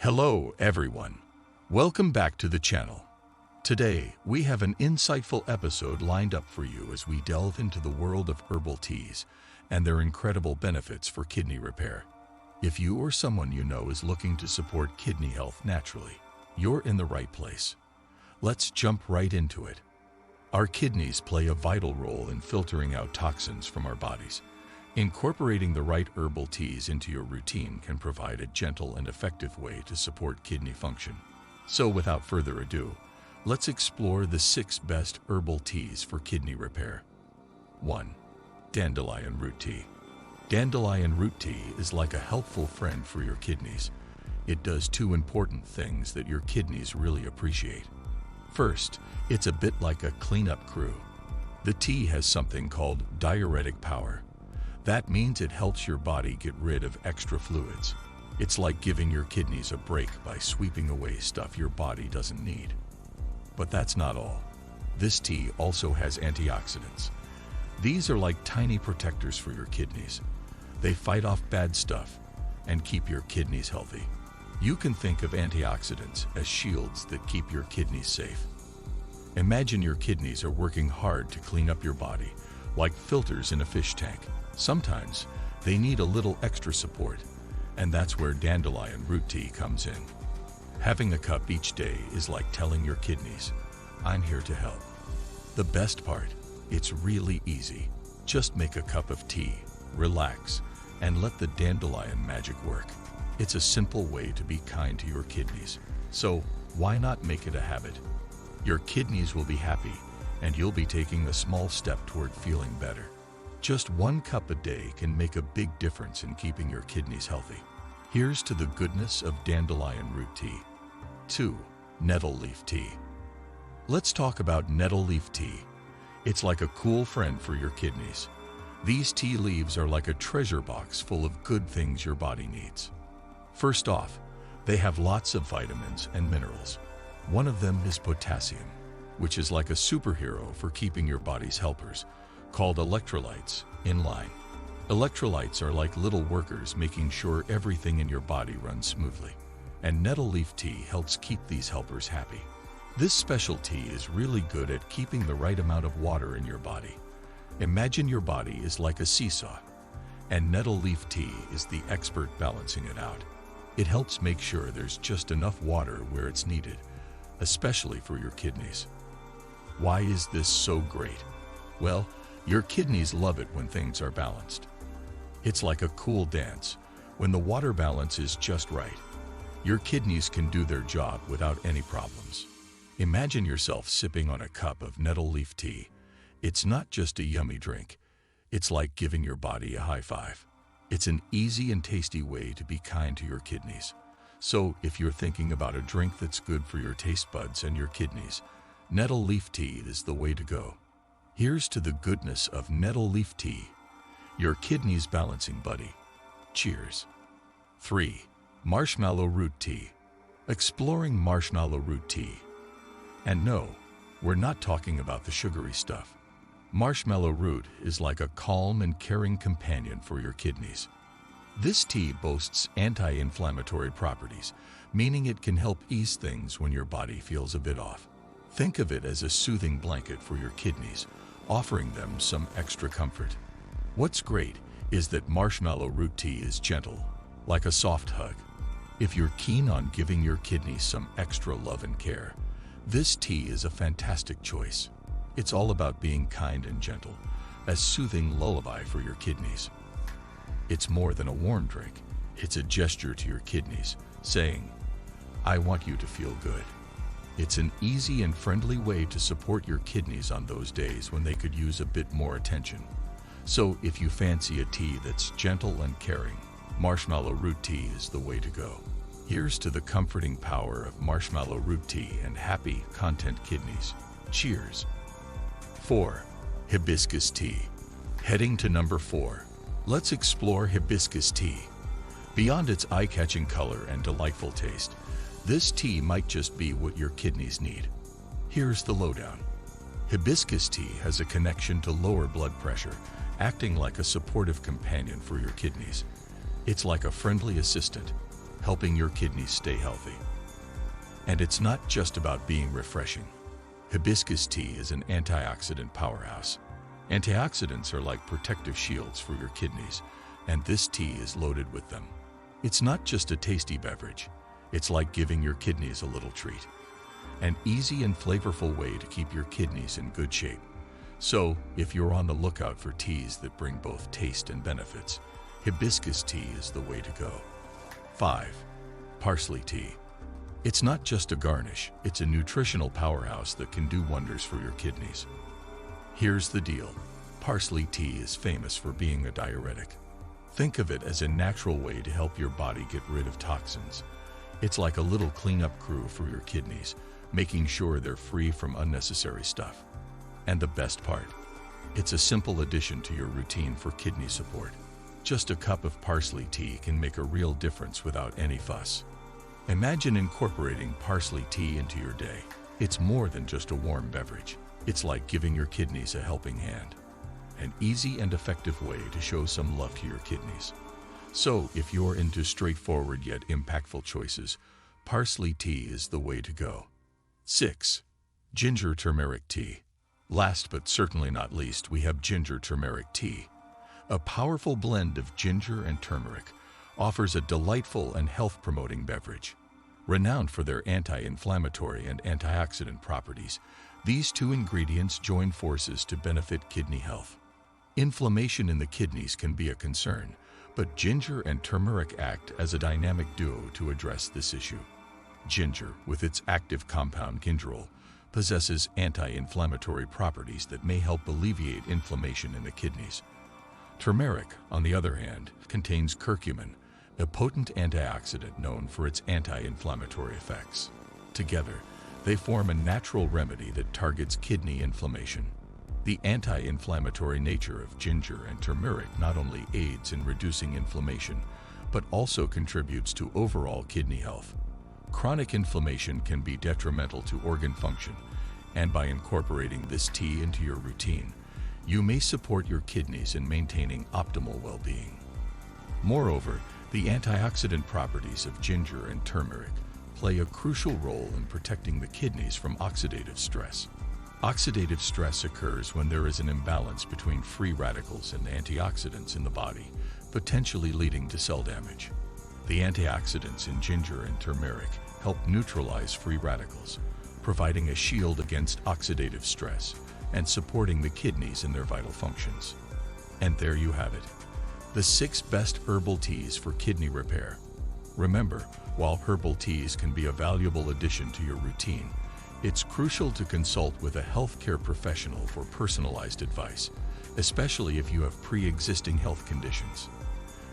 Hello everyone. Welcome back to the channel. Today, we have an insightful episode lined up for you as we delve into the world of herbal teas and their incredible benefits for kidney repair. If you or someone you know is looking to support kidney health naturally, you're in the right place. Let's jump right into it. Our kidneys play a vital role in filtering out toxins from our bodies. Incorporating the right herbal teas into your routine can provide a gentle and effective way to support kidney function. So without further ado, let's explore the 6 best herbal teas for kidney repair. 1. Dandelion root tea. Dandelion root tea is like a helpful friend for your kidneys. It does 2 important things that your kidneys really appreciate. First, it's a bit like a cleanup crew. The tea has something called diuretic power. That means it helps your body get rid of extra fluids. It's like giving your kidneys a break by sweeping away stuff your body doesn't need. But that's not all. This tea also has antioxidants. These are like tiny protectors for your kidneys. They fight off bad stuff and keep your kidneys healthy. You can think of antioxidants as shields that keep your kidneys safe. Imagine your kidneys are working hard to clean up your body, like filters in a fish tank. Sometimes they need a little extra support, and that's where dandelion root tea comes in. Having a cup each day is like telling your kidneys, "I'm here to help." The best part, it's really easy. Just make a cup of tea, relax, and let the dandelion magic work. It's a simple way to be kind to your kidneys, so why not make it a habit? Your kidneys will be happy, and you'll be taking a small step toward feeling better. Just 1 cup a day can make a big difference in keeping your kidneys healthy. Here's to the goodness of dandelion root tea. 2. Nettle leaf tea. Let's talk about nettle leaf tea. It's like a cool friend for your kidneys. These tea leaves are like a treasure box full of good things your body needs. First off, they have lots of vitamins and minerals. One of them is potassium, which is like a superhero for keeping your body's helpers, called electrolytes, in line. Electrolytes are like little workers making sure everything in your body runs smoothly, and nettle leaf tea helps keep these helpers happy. This special tea is really good at keeping the right amount of water in your body. Imagine your body is like a seesaw, and nettle leaf tea is the expert balancing it out. It helps make sure there's just enough water where it's needed, especially for your kidneys. Why is this so great? Well, your kidneys love it when things are balanced. It's like a cool dance. When the water balance is just right, your kidneys can do their job without any problems. Imagine yourself sipping on a cup of nettle leaf tea. It's not just a yummy drink. It's like giving your body a high five. It's an easy and tasty way to be kind to your kidneys. So if you're thinking about a drink that's good for your taste buds and your kidneys, nettle leaf tea is the way to go. Here's to the goodness of nettle leaf tea, your kidneys balancing buddy. Cheers. 3. Marshmallow root tea. Exploring marshmallow root tea. And no, we're not talking about the sugary stuff. Marshmallow root is like a calm and caring companion for your kidneys. This tea boasts anti-inflammatory properties, meaning it can help ease things when your body feels a bit off. Think of it as a soothing blanket for your kidneys, offering them some extra comfort. What's great is that marshmallow root tea is gentle, like a soft hug. If you're keen on giving your kidneys some extra love and care, this tea is a fantastic choice. It's all about being kind and gentle, a soothing lullaby for your kidneys. It's more than a warm drink. It's a gesture to your kidneys, saying, "I want you to feel good." It's an easy and friendly way to support your kidneys on those days when they could use a bit more attention. So if you fancy a tea that's gentle and caring, marshmallow root tea is the way to go. Here's to the comforting power of marshmallow root tea and happy, content kidneys. Cheers. 4. Hibiscus tea. Heading to number 4, let's explore hibiscus tea. Beyond its eye-catching color and delightful taste, this tea might just be what your kidneys need. Here's the lowdown. Hibiscus tea has a connection to lower blood pressure, acting like a supportive companion for your kidneys. It's like a friendly assistant, helping your kidneys stay healthy. And it's not just about being refreshing. Hibiscus tea is an antioxidant powerhouse. Antioxidants are like protective shields for your kidneys, and this tea is loaded with them. It's not just a tasty beverage. It's like giving your kidneys a little treat. An easy and flavorful way to keep your kidneys in good shape. So, if you're on the lookout for teas that bring both taste and benefits, hibiscus tea is the way to go. 5. Parsley tea. It's not just a garnish, it's a nutritional powerhouse that can do wonders for your kidneys. Here's the deal. Parsley tea is famous for being a diuretic. Think of it as a natural way to help your body get rid of toxins. It's like a little cleanup crew for your kidneys, making sure they're free from unnecessary stuff. And the best part, it's a simple addition to your routine for kidney support. Just a cup of parsley tea can make a real difference without any fuss. Imagine incorporating parsley tea into your day. It's more than just a warm beverage. It's like giving your kidneys a helping hand. An easy and effective way to show some love to your kidneys. So, if you're into straightforward yet impactful choices, parsley tea is the way to go. 6. Ginger turmeric tea. Last but certainly not least, we have ginger turmeric tea. A powerful blend of ginger and turmeric offers a delightful and health-promoting beverage. Renowned for their anti-inflammatory and antioxidant properties, these two ingredients join forces to benefit kidney health. Inflammation in the kidneys can be a concern, but ginger and turmeric act as a dynamic duo to address this issue. Ginger, with its active compound gingerol, possesses anti-inflammatory properties that may help alleviate inflammation in the kidneys. Turmeric, on the other hand, contains curcumin, a potent antioxidant known for its anti-inflammatory effects. Together, they form a natural remedy that targets kidney inflammation. The anti-inflammatory nature of ginger and turmeric not only aids in reducing inflammation, but also contributes to overall kidney health. Chronic inflammation can be detrimental to organ function, and by incorporating this tea into your routine, you may support your kidneys in maintaining optimal well-being. Moreover, the antioxidant properties of ginger and turmeric play a crucial role in protecting the kidneys from oxidative stress. Oxidative stress occurs when there is an imbalance between free radicals and antioxidants in the body, potentially leading to cell damage. The antioxidants in ginger and turmeric help neutralize free radicals, providing a shield against oxidative stress and supporting the kidneys in their vital functions. And there you have it, the 6 best herbal teas for kidney repair. Remember, while herbal teas can be a valuable addition to your routine, it's crucial to consult with a healthcare professional for personalized advice, especially if you have pre-existing health conditions.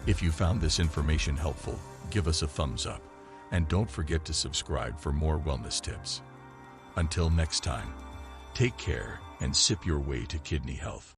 If you found this information helpful, give us a thumbs up, and don't forget to subscribe for more wellness tips. Until next time, take care and sip your way to kidney health.